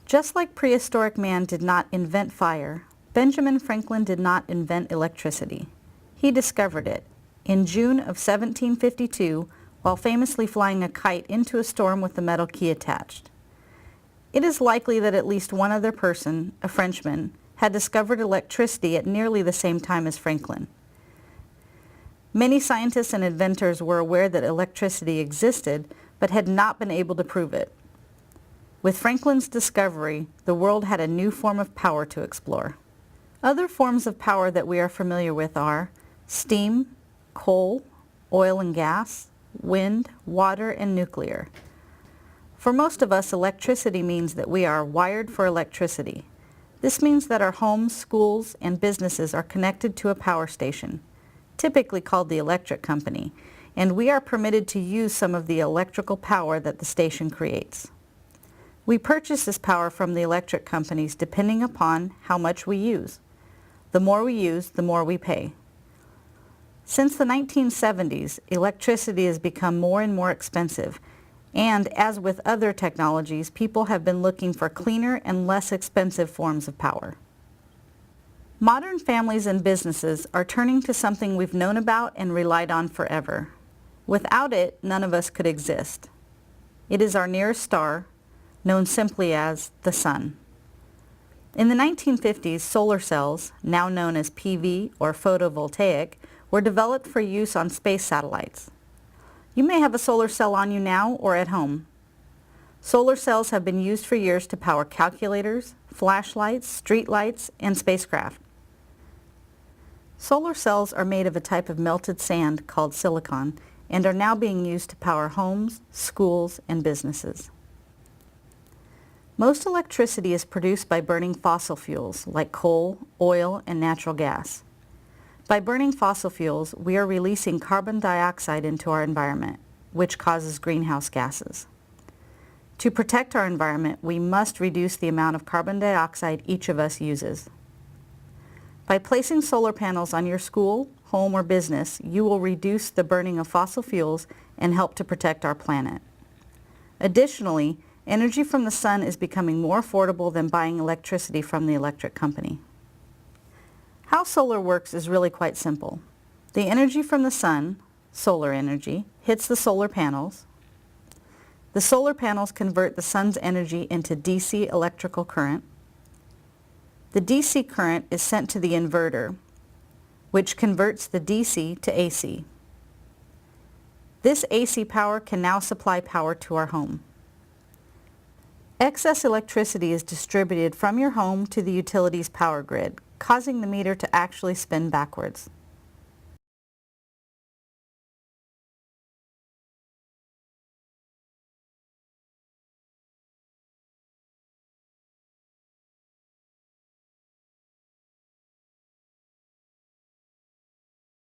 Just like prehistoric man did not invent fire, Benjamin Franklin did not invent electricity. He discovered it in June of 1752 while famously flying a kite into a storm with the metal key attached. It is likely that at least one other person, a Frenchman, had discovered electricity at nearly the same time as Franklin. Many scientists and inventors were aware that electricity existed, but had not been able to prove it. With Franklin's discovery, the world had a new form of power to explore. Other forms of power that we are familiar with are steam, coal, oil and gas, wind, water, and nuclear. For most of us, electricity means that we are wired for electricity. This means that our homes, schools, and businesses are connected to a power station, typically called the electric company, and we are permitted to use some of the electrical power that the station creates. We purchase this power from the electric companies depending upon how much we use. The more we use, the more we pay. Since the 1970s, electricity has become more and more expensive, and as with other technologies, people have been looking for cleaner and less expensive forms of power. Modern families and businesses are turning to something we've known about and relied on forever. Without it, none of us could exist. It is our nearest star, known simply as the sun. In the 1950s, solar cells, now known as PV or photovoltaic, were developed for use on space satellites. You may have a solar cell on you now or at home. Solar cells have been used for years to power calculators, flashlights, street lights, and spacecraft. Solar cells are made of a type of melted sand called silicon and are now being used to power homes, schools, and businesses. Most electricity is produced by burning fossil fuels like coal, oil, and natural gas. By burning fossil fuels, we are releasing carbon dioxide into our environment, which causes greenhouse gases. To protect our environment, we must reduce the amount of carbon dioxide each of us uses. By placing solar panels on your school, home, or business, you will reduce the burning of fossil fuels and help to protect our planet. Additionally, energy from the sun is becoming more affordable than buying electricity from the electric company. How solar works is really quite simple. The energy from the sun, solar energy, hits the solar panels. The solar panels convert the sun's energy into DC electrical current. The DC current is sent to the inverter, which converts the DC to AC. This AC power can now supply power to our home. Excess electricity is distributed from your home to the utility's power grid, causing the meter to actually spin backwards.